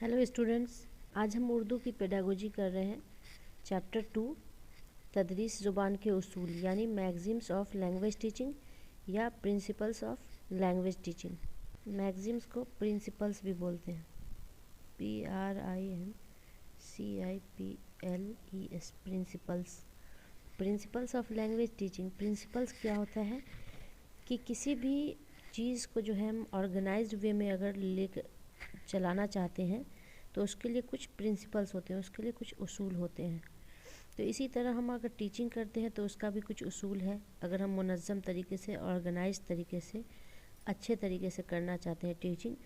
Hello students, आज हम उर्दू की पेडागोजी कर रहे हैं। चैप्टर 2 तदरीस ज़ुबान के उसूल यानी मैगज़ीम्स ऑफ लैंग्वेज टीचिंग या प्रिंसिपल्स ऑफ लैंग्वेज टीचिंग। मैगज़ीम्स को प्रिंसिपल्स भी बोलते हैं, PRINCIPLES, principles. Principles of language teaching. Principles क्या होता है कि किसी भी चीज़ को जो है हम ऑर्गेनाइज्ड वे में अगर लेकर चलाना चाहते हैं तो उसके लिए कुछ प्रिंसिपल्स होते हैं, उसके लिए कुछ उसूल होते हैं। तो इसी तरह हम अगर टीचिंग करते हैं तो उसका भी कुछ उसूल है। अगर हम मुनज़्ज़म तरीके से, ऑर्गेनाइज तरीके से, अच्छे तरीके से करना चाहते हैं टीचिंग,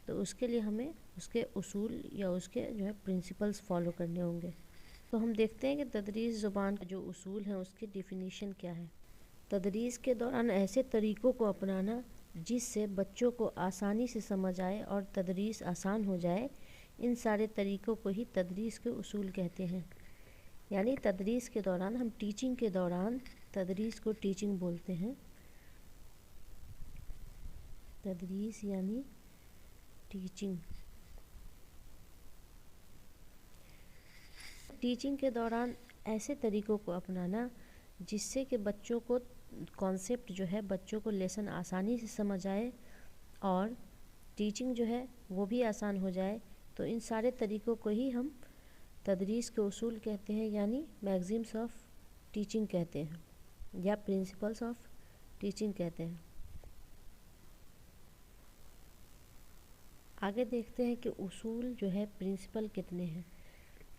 तो उसके लिए हमें उसके उसूल या उसके जो है प्रिंसिपल्स फॉलो करने होंगे। तो हम देखते हैं कि तदरीस ज़ुबान का जो उसूल है उसकी डिफ़िनीशन क्या है। तदरीस के दौरान ऐसे तरीक़ों को अपनाना जिससे बच्चों को आसानी से समझ आए और तदरीस आसान हो जाए, इन सारे तरीक़ों को ही तदरीस के उसूल कहते हैं। यानी तदरीस के दौरान, हम टीचिंग के दौरान तदरीस को टीचिंग बोलते हैं। तदरीस यानी टीचिंग। टीचिंग के दौरान ऐसे तरीक़ों को अपनाना जिससे कि बच्चों को कॉन्सेप्ट जो है, बच्चों को लेसन आसानी से समझ आए और टीचिंग जो है वो भी आसान हो जाए, तो इन सारे तरीक़ों को ही हम तदरीस के उसूल कहते हैं, यानी मैगज़ीम्स ऑफ टीचिंग कहते हैं या प्रिंसिपल्स ऑफ टीचिंग कहते हैं। आगे देखते हैं कि उसूल जो है, प्रिंसिपल कितने हैं।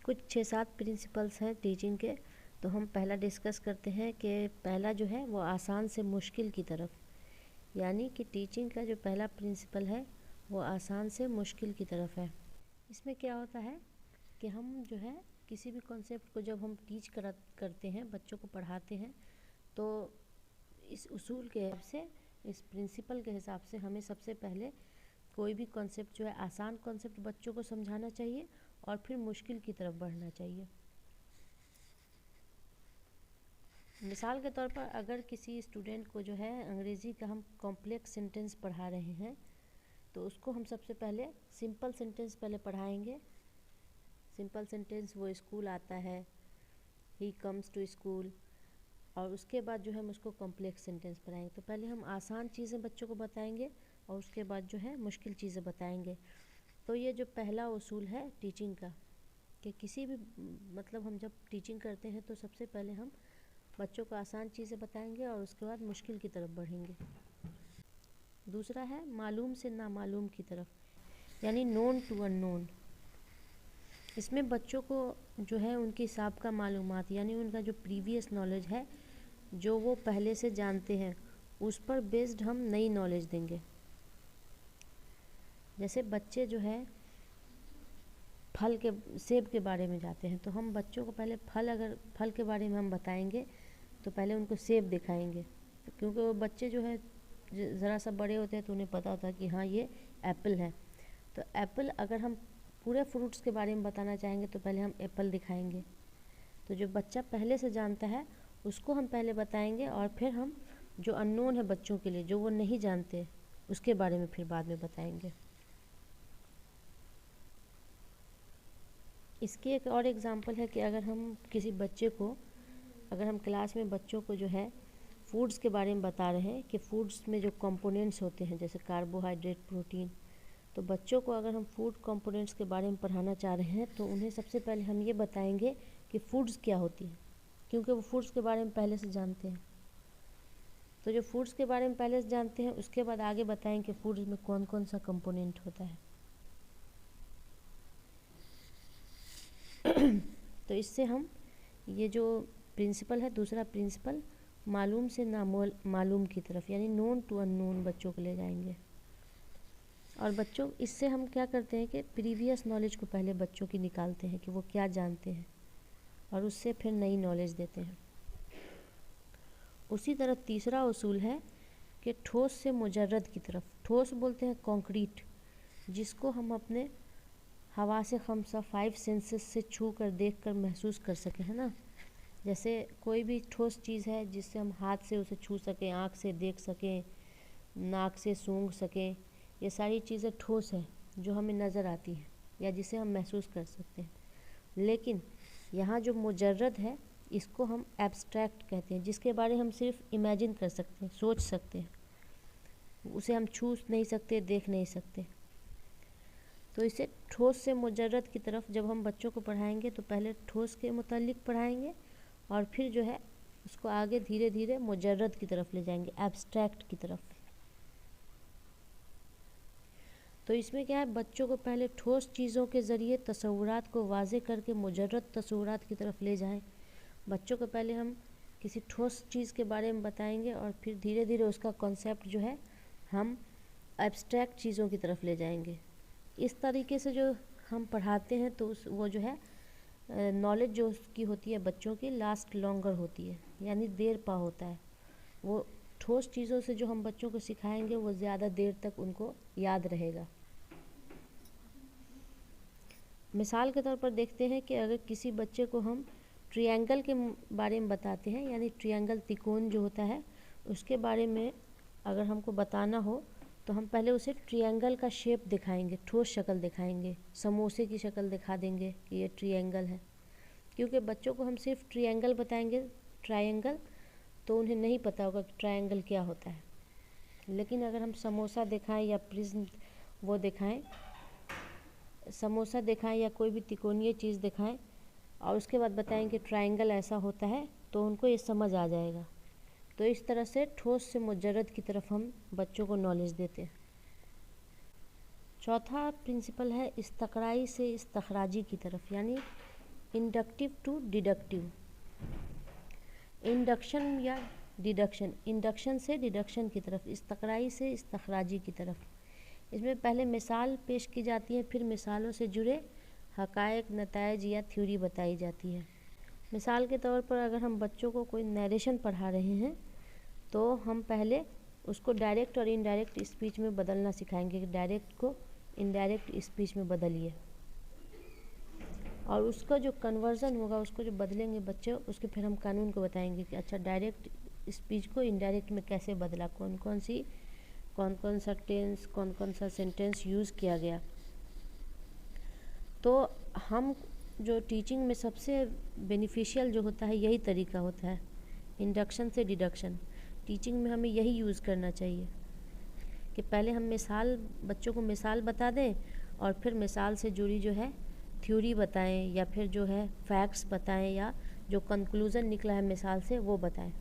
कुछ 6-7 प्रिंसिपल्स हैं टीचिंग के। तो हम पहला डिस्कस करते हैं कि पहला जो है वो आसान से मुश्किल की तरफ, यानी कि टीचिंग का जो पहला प्रिंसिपल है वो आसान से मुश्किल की तरफ है। इसमें क्या होता है कि हम जो है किसी भी कॉन्सेप्ट को जब हम टीच करते हैं, बच्चों को पढ़ाते हैं, तो इस उसूल के हिसाब से, इस प्रिंसिपल के हिसाब से हमें सबसे पहले कोई भी कॉन्सेप्ट जो है, आसान कॉन्सेप्ट बच्चों को समझाना चाहिए और फिर मुश्किल की तरफ बढ़ना चाहिए। मिसाल के तौर पर अगर किसी स्टूडेंट को जो है अंग्रेज़ी का हम कॉम्प्लेक्स सेंटेंस पढ़ा रहे हैं, तो उसको हम सबसे पहले सिंपल सेंटेंस पहले पढ़ाएंगे। सिंपल सेंटेंस, वो स्कूल आता है, ही कम्स टू स्कूल, और उसके बाद जो है हम उसको कॉम्प्लेक्स सेंटेंस पढ़ाएंगे। तो पहले हम आसान चीज़ें बच्चों को बताएंगे और उसके बाद जो है मुश्किल चीज़ें बताएंगे। तो ये जो पहला उसूल है टीचिंग का, कि किसी भी मतलब हम जब टीचिंग करते हैं तो सबसे पहले हम बच्चों को आसान चीज़ें बताएंगे और उसके बाद मुश्किल की तरफ बढ़ेंगे। दूसरा है मालूम से नामालूम की तरफ, यानी नोन टू अननोन। इसमें बच्चों को जो है उनकी साबिक़ा मालूमात, यानी उनका जो प्रीवियस नॉलेज है, जो वो पहले से जानते हैं, उस पर बेस्ड हम नई नॉलेज देंगे। जैसे बच्चे जो है फल के, सेब के बारे में जाते हैं, तो हम बच्चों को पहले अगर फल के बारे में हम बताएंगे तो पहले उनको सेब दिखाएंगे, क्योंकि वो बच्चे जो है ज़रा सा बड़े होते हैं तो उन्हें पता होता है कि हाँ ये एप्पल है। तो एप्पल, अगर हम पूरे फ्रूट्स के बारे में बताना चाहेंगे तो पहले हम एप्पल दिखाएंगे। तो जो बच्चा पहले से जानता है उसको हम पहले बताएंगे और फिर हम जो अननोन है बच्चों के लिए, जो वो नहीं जानते, उसके बारे में फिर बाद में बताएंगे। इसकी एक और एग्ज़ाम्पल है कि अगर हम किसी बच्चे को, अगर हम क्लास में बच्चों को जो है फूड्स के बारे में बता रहे हैं कि फूड्स में जो कंपोनेंट्स होते हैं, जैसे कार्बोहाइड्रेट, प्रोटीन, तो बच्चों को अगर हम फूड कंपोनेंट्स के बारे में पढ़ाना चाह रहे हैं तो उन्हें सबसे पहले हम ये बताएंगे कि फूड्स क्या होती हैं, क्योंकि वो फूड्स के बारे में पहले से जानते हैं। तो जो फूड्स के बारे में पहले से जानते हैं, उसके बाद आगे बताएं कि फूड्स में कौन कौन सा कंपोनेंट होता है। तो इससे हम ये जो प्रिंसिपल है, दूसरा प्रिंसिपल मालूम से नामालूम की तरफ, यानी नोन टू अननोन बच्चों को ले जाएंगे। और बच्चों, इससे हम क्या करते हैं कि प्रीवियस नॉलेज को पहले बच्चों की निकालते हैं कि वो क्या जानते हैं, और उससे फिर नई नॉलेज देते हैं। उसी तरह तीसरा उसूल है कि ठोस से मुजर्रद की तरफ। ठोस बोलते हैं कंक्रीट, जिसको हम अपने हवा से खमसा 5 सेंसेस से छू कर, देख कर, महसूस कर सकें, है ना। जैसे कोई भी ठोस चीज़ है जिससे हम हाथ से उसे छू सकें, आँख से देख सकें, नाक से सूंघ सकें, ये सारी चीज़ें ठोस है जो हमें नज़र आती हैं। या जिसे हम महसूस कर सकते हैं। लेकिन यहाँ जो मुजर्रद है इसको हम एब्स्ट्रैक्ट कहते हैं, जिसके बारे हम सिर्फ इमेजिन कर सकते हैं, सोच सकते हैं, उसे हम छू नहीं सकते, देख नहीं सकते। तो इसे ठोस से मुजर्रद की तरफ जब हम बच्चों को पढ़ाएंगे तो पहले ठोस के मुतालिक पढ़ाएंगे और फिर जो है उसको आगे धीरे धीरे मुजर्रद की तरफ ले जाएंगे, एब्स्ट्रैक्ट की तरफ। तो इसमें क्या है, बच्चों को पहले ठोस चीज़ों के ज़रिए तसव्वुरात को वाज़े करके मुजर्रद तसव्वुरात की तरफ ले जाएं। बच्चों को पहले हम किसी ठोस चीज़ के बारे में बताएंगे और फिर धीरे धीरे उसका कॉन्सेप्ट जो है हम एब्स्ट्रैक्ट चीज़ों की तरफ ले जाएंगे। इस तरीके से जो हम पढ़ाते हैं तो वो जो है नॉलेज जो उसकी होती है बच्चों की लास्ट लॉन्गर होती है, यानी देर पा होता है। वो ठोस चीज़ों से जो हम बच्चों को सिखाएंगे वो ज़्यादा देर तक उनको याद रहेगा। मिसाल के तौर पर देखते हैं कि अगर किसी बच्चे को हम ट्रायंगल के बारे में बताते हैं, यानी ट्रायंगल त्रिकोण जो होता है उसके बारे में अगर हमको बताना हो तो हम पहले उसे ट्रायंगल का शेप दिखाएंगे, ठोस शक्ल दिखाएंगे, समोसे की शक्ल दिखा देंगे कि ये ट्रायंगल है। क्योंकि बच्चों को हम सिर्फ ट्रायंगल बताएंगे, ट्रायंगल, तो उन्हें नहीं पता होगा कि ट्रायंगल क्या होता है। लेकिन अगर हम समोसा दिखाएं या प्रिज्म वो दिखाएं, समोसा दिखाएं या कोई भी त्रिकोणीय चीज़ दिखाएं और उसके बाद बताएं कि ट्रायंगल ऐसा होता है, तो उनको ये समझ आ जाएगा। तो इस तरह से ठोस से मुजर्रद की तरफ हम बच्चों को नॉलेज देते हैं। चौथा प्रिंसिपल है इस्तक़राई से इस्तख़राजी की तरफ, यानी इंडक्टिव टू डिडक्टिव। इंडक्शन या डिडक्शन, इंडक्शन से डिडक्शन की तरफ, इस्तक़राई से इस्तख़राजी की तरफ। इसमें पहले मिसाल पेश की जाती है, फिर मिसालों से जुड़े हक़ाइक़, नताइज या थ्योरी बताई जाती है। मिसाल के तौर पर अगर हम बच्चों को कोई नरेशन पढ़ा रहे हैं तो हम पहले उसको डायरेक्ट और इनडायरेक्ट स्पीच में बदलना सिखाएंगे कि डायरेक्ट को इनडायरेक्ट स्पीच में बदलिए, और उसका जो कन्वर्ज़न होगा, उसको जो बदलेंगे बच्चे, उसके फिर हम कानून को बताएंगे कि अच्छा डायरेक्ट स्पीच को इनडायरेक्ट में कैसे बदला, कौन कौन सा टेंस, कौन कौन सा सेंटेंस यूज़ किया गया। तो हम जो टीचिंग में सबसे बेनिफिशियल जो होता है यही तरीका होता है, इंडक्शन से डिडक्शन। टीचिंग में हमें यही यूज़ करना चाहिए कि पहले हम मिसाल, बच्चों को मिसाल बता दें और फिर मिसाल से जुड़ी जो है थ्योरी बताएं या फिर जो है फैक्ट्स बताएं या जो कंक्लूज़न निकला है मिसाल से वो बताएं।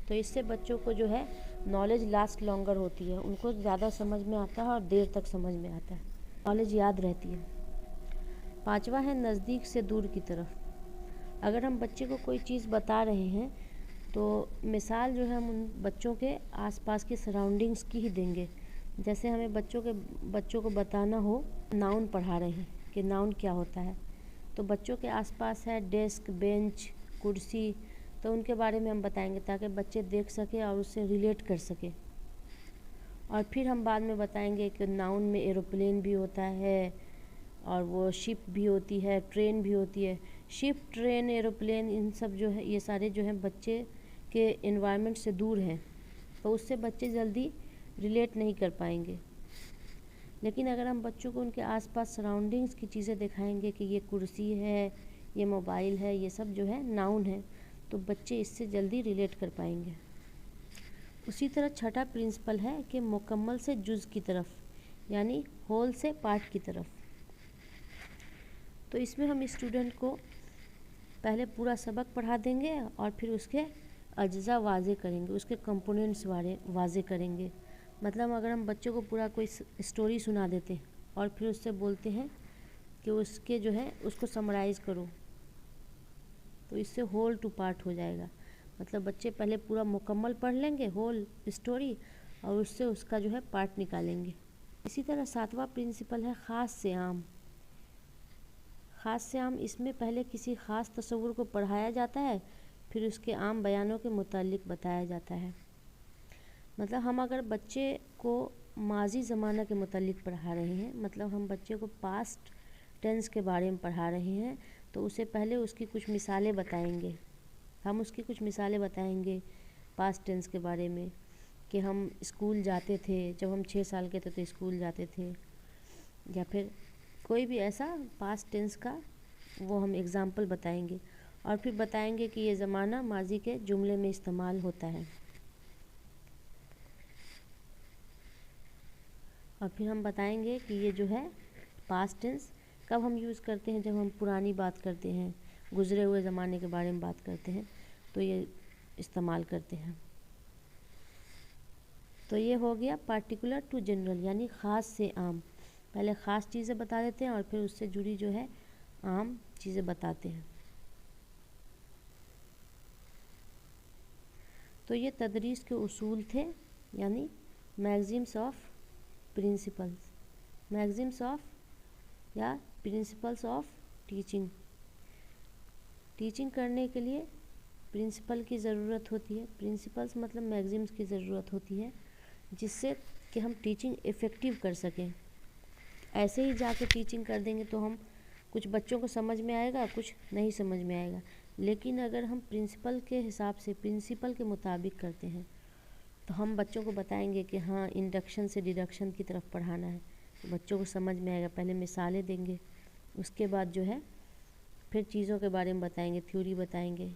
तो इससे बच्चों को जो है नॉलेज लास्ट लॉन्गर होती है, उनको ज़्यादा समझ में आता है और देर तक समझ में आता है, नॉलेज याद रहती है। पांचवा है नज़दीक से दूर की तरफ। अगर हम बच्चे को कोई चीज़ बता रहे हैं तो मिसाल जो है हम उन बच्चों के आसपास की सराउंडिंग्स की ही देंगे। जैसे हमें बच्चों को बताना हो, नाउन पढ़ा रहे हैं कि नाउन क्या होता है, तो बच्चों के आसपास है डेस्क, बेंच, कुर्सी, तो उनके बारे में हम बताएंगे ताकि बच्चे देख सके और उससे रिलेट कर सके। और फिर हम बाद में बताएंगे कि नाउन में एरोप्लेन भी होता है और वो शिप भी होती है, ट्रेन भी होती है। शिप, ट्रेन, एरोप्लेन, इन सब जो है ये सारे जो हैं बच्चे के एनवायरनमेंट से दूर हैं, तो उससे बच्चे जल्दी रिलेट नहीं कर पाएंगे। लेकिन अगर हम बच्चों को उनके आसपास सराउंडिंग्स की चीज़ें दिखाएंगे कि ये कुर्सी है, ये मोबाइल है, ये सब जो है नाउन है, तो बच्चे इससे जल्दी रिलेट कर पाएंगे। उसी तरह छठा प्रिंसिपल है कि मुकम्मल से जुज़ की तरफ, यानी होल से पार्ट की तरफ। तो इसमें हम स्टूडेंट को पहले पूरा सबक पढ़ा देंगे और फिर उसके अज्जा वाज़े करेंगे, उसके कंपोनेंट्स वाज़े करेंगे। मतलब अगर हम बच्चों को पूरा कोई स्टोरी सुना देते हैं और फिर उससे बोलते हैं कि उसके जो है उसको समराइज़ करो, तो इससे होल टू पार्ट हो जाएगा। मतलब बच्चे पहले पूरा मुकम्मल पढ़ लेंगे होल स्टोरी और उससे उसका जो है पार्ट निकालेंगे। इसी तरह सातवां प्रिंसिपल है ख़ास से आम। ख़ास से आम, इसमें पहले किसी ख़ास तस्वुर को पढ़ाया जाता है, फिर उसके आम बयानों के मुतालिक बताया जाता है। मतलब हम अगर बच्चे को माजी ज़माना के मुतालिक पढ़ा रहे हैं, मतलब हम बच्चे को पास्ट टेंस के बारे में पढ़ा रहे हैं, तो उसे पहले उसकी कुछ मिसालें बताएंगे। हम उसकी कुछ मिसालें बताएंगे पास्ट टेंस के बारे में कि हम स्कूल जाते थे, जब हम 6 साल के थे तो स्कूल जाते थे, या फिर कोई भी ऐसा पास्ट टेंस का वो हम एग्ज़ाम्पल बताएंगे और फिर बताएंगे कि ये ज़माना माजी के जुमले में इस्तेमाल होता है। और फिर हम बताएंगे कि ये जो है पास्ट टेंस कब हम यूज़ करते हैं, जब हम पुरानी बात करते हैं, गुज़रे हुए ज़माने के बारे में बात करते हैं तो ये इस्तेमाल करते हैं। तो ये हो गया पार्टिकुलर टू जनरल, यानी ख़ास से आम। पहले ख़ास चीज़ें बता देते हैं और फिर उससे जुड़ी जो है आम चीज़ें बताते हैं। तो ये तदरीस के उसूल थे, यानी मैगज़ीम्स ऑफ प्रिंसिपल्स, मैगज़ीम्स ऑफ या प्रिंसिपल्स ऑफ टीचिंग। टीचिंग करने के लिए प्रिंसिपल की ज़रूरत होती है। प्रिंसिपल्स मतलब मैगज़ीम्स की ज़रूरत होती है, जिससे कि हम टीचिंग इफ़ेक्टिव कर सकें। ऐसे ही जाके टीचिंग कर देंगे तो हम कुछ बच्चों को समझ में आएगा, कुछ नहीं समझ में आएगा। लेकिन अगर हम प्रिंसिपल के हिसाब से, प्रिंसिपल के मुताबिक करते हैं तो हम बच्चों को बताएंगे कि हाँ इंडक्शन से डिडक्शन की तरफ पढ़ाना है, तो बच्चों को समझ में आएगा। पहले मिसालें देंगे, उसके बाद जो है फिर चीज़ों के बारे में बताएंगे, थ्योरी बताएंगे।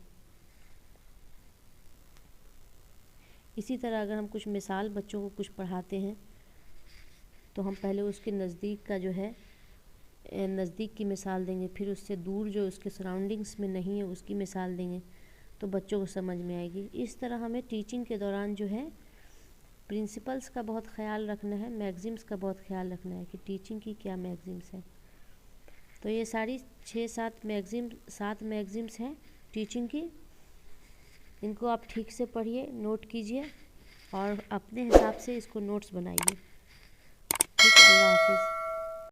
इसी तरह अगर हम कुछ मिसाल बच्चों को कुछ पढ़ाते हैं तो हम पहले उसके नज़दीक का जो है नज़दीक की मिसाल देंगे, फिर उससे दूर जो उसके सराउंडिंग्स में नहीं है उसकी मिसाल देंगे, तो बच्चों को समझ में आएगी। इस तरह हमें टीचिंग के दौरान जो है प्रिंसिपल्स का बहुत ख़याल रखना है, मैगज़ीम्स का बहुत ख़याल रखना है कि टीचिंग की क्या मैगज़ीम्स है। तो ये सारी 7 मैगज़ीम्स हैं टीचिंग की। इनको आप ठीक से पढ़िए, नोट कीजिए और अपने हिसाब से इसको नोट्स बनाइए।